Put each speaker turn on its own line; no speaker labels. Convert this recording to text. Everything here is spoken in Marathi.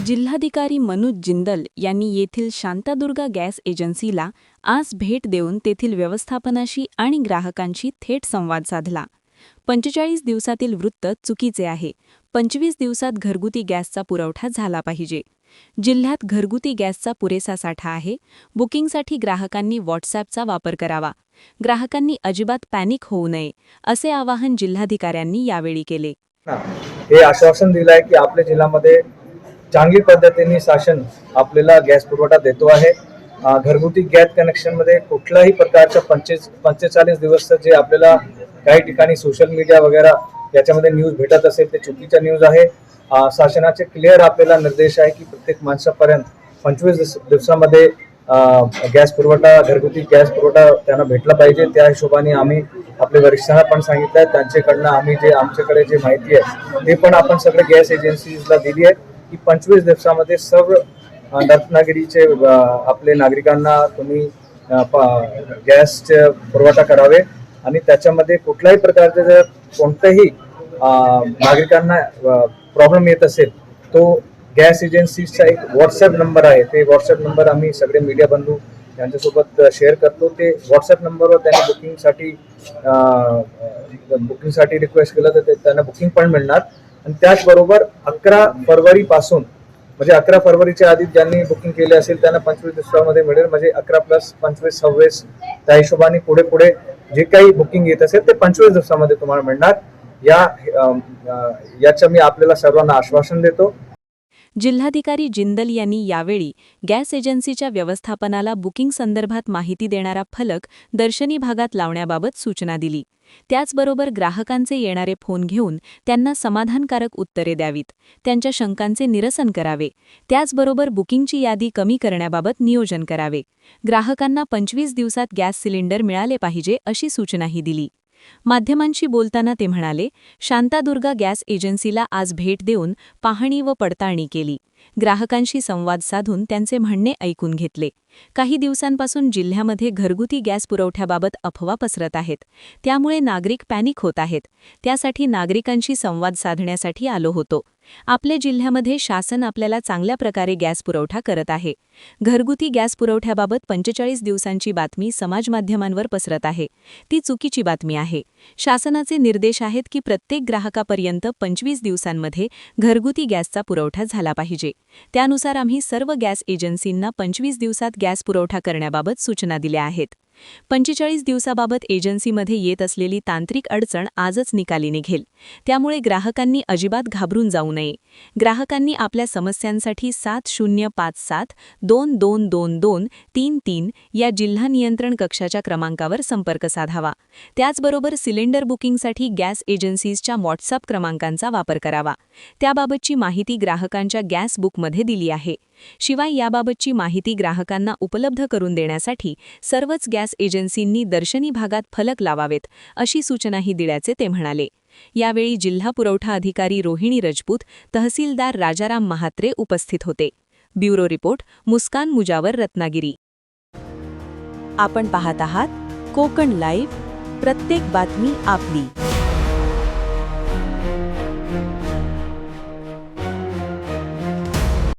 जिल्हाधिकारी मनोज जिंदल यांनी येथील शांतादुर्गा गॅस एजन्सीला आज भेट देऊन तेथील व्यवस्थापनाशी आणि ग्राहकांशी थेट संवाद साधला. 45 दिवसातील वृत्त चुकीचे आहे. 25 दिवसात घरगुती गॅसचा पुरवठा झाला पाहिजे. जिल्ह्यात घरगुती गॅसचा पुरेसा साठा आहे. बुकिंगसाठी ग्राहकांनी व्हॉट्सॲपचा वापर करावा. ग्राहकांनी अजिबात पॅनिक होऊ नये, असे आवाहन जिल्हाधिकाऱ्यांनी यावेळी केले.
हे आश्वासन दिलं आहे की आपल्या जिल्ह्यामध्ये चांगली पद्धतीने शासन आपल्याला गॅस पुरवठा देतो आहे. घरगुती गॅस कनेक्शनमध्ये कुठल्याही प्रकारच्या 45 दिवस जे आपल्याला काही ठिकाणी सोशल मीडिया वगैरे याच्यामध्ये न्यूज भेटत असेल ते चुकीच्या न्यूज आहे. शासनाचे क्लिअर आपल्याला निर्देश आहे की प्रत्येक माणसापर्यंत 25 दिवसामध्ये गॅस पुरवठा, घरगुती गॅस पुरवठा त्यांना भेटला पाहिजे. त्या हिशोबाने आम्ही आपल्या वरिष्ठांना पण सांगितलं आहे. त्यांच्याकडनं आम्ही आमच्याकडे जे माहिती आहे ते पण आपण सगळे गॅस एजन्सीजला दिली आहे की 25 दिवसामध्ये सर्व रत्नागिरीचे आपले नागरिकांना तुम्ही गॅसचे पुरवठा करावे आणि त्याच्यामध्ये कुठल्याही प्रकारचे जर कोणत्याही नागरिकांना प्रॉब्लेम येत असेल तो गॅस एजन्सीचा एक व्हॉट्सॲप नंबर आहे. ते व्हॉट्सॲप नंबर आम्ही सगळे मीडिया बंधू त्यांच्यासोबत शेअर करतो. ते व्हॉट्सॲप नंबरवर त्यांनी बुकिंगसाठी रिक्वेस्ट केलं तर त्यांना बुकिंग पण मिळणार. आणि त्याचबरोबर 11 फरवरीपासून म्हणजे 11 फरवरीच्या आधी ज्यांनी बुकिंग केले असेल त्यांना 25 दिवसामध्ये मिळेल. म्हणजे 11 + 25 26 त्या हिशोबाने पुढे जे काही बुकिंग येत असेल ते 25 दिवसामध्ये तुम्हाला मिळणार. याचं मी आपल्याला सर्वांना आश्वासन देतो.
जिल्हाधिकारी जिंदल यांनी यावेळी गॅस एजन्सीच्या व्यवस्थापनाला बुकिंग संदर्भात माहिती देणारा फलक दर्शनी भागात लावण्याबाबत सूचना दिली. त्याचबरोबर ग्राहकांचे येणारे फोन घेऊन त्यांना समाधानकारक उत्तरे द्यावीत, त्यांच्या शंकांचे निरसन करावे. त्याचबरोबर बुकिंगची यादी कमी करण्याबाबत नियोजन करावे. ग्राहकांना 25 दिवसात गॅस सिलेंडर मिळाले पाहिजे अशी सूचनाही दिली. माध्यमांशी बोलताना ते म्हणाले, शांतादुर्गा गॅस एजन्सीला आज भेट देऊन पाहणी व पडताळणी केली. ग्राहकांशी संवाद साधून त्यांचे म्हणणे ऐकून घेतले. काही दिवसांपासून जिल्ह्यामध्ये घरगुती गॅस पुरवठ्याबाबत अफवा पसरत आहेत. त्यामुळे नागरिक पॅनिक होत आहेत. त्यासाठी नागरिकांशी संवाद साधण्यासाठी आलो होतो. आपल्या जिल्ह्यामध्ये शासन आपल्याला चांगल्या प्रकारे गॅस पुरवठा करत आहे. घरगुती गॅस पुरवठ्याबाबत 45 दिवसांची बातमी समाजमाध्यमांवर पसरत आहे. ती चुकीची बातमी आहे. शासनाचे निर्देश आहेत की प्रत्येक ग्राहकापर्यंत 25 दिवसांमध्ये घरगुती गॅसचा पुरवठा झाला पाहिजे. त्यानुसार आम्ही सर्व गॅस एजन्सींना 25 दिवसात गॅस पुरवठा करण्याबाबत सूचना दिल्या आहेत. 45 दिवसाबाबत एजन्सीमध्ये येत असलेली तांत्रिक अडचण आजच निकाली निघेल. त्यामुळे ग्राहकांनी अजिबात घाबरून जाऊ नये. ग्राहकांनी आपल्या समस्यांसाठी 7057222233 या जिल्हा नियंत्रण कक्षाच्या क्रमांकावर संपर्क साधावा. त्याचबरोबर सिलेंडर बुकिंगसाठी गॅस एजन्सीजच्या व्हॉट्सॲप क्रमांकांचा वापर करावा. त्याबाबतची माहिती ग्राहकांच्या गॅस बुकमध्ये दिली आहे. शिवाय याबाबतची माहिती ग्राहकांना उपलब्ध करून देण्यासाठी सर्वच गॅस एजन्सींनी दर्शनी भागात फलक लावावेत, अशी सूचनाही दिल्याचे ते म्हणाले. यावेळी जिल्हा पुरवठा अधिकारी रोहिणी राजपूत, तहसीलदार राजाराम महात्रे उपस्थित होते. ब्युरो रिपोर्ट, मुस्कान मुजावर, रत्नागिरी. आपण पाहत आहात कोकण लाईव्ह, प्रत्येक बातमी आपली.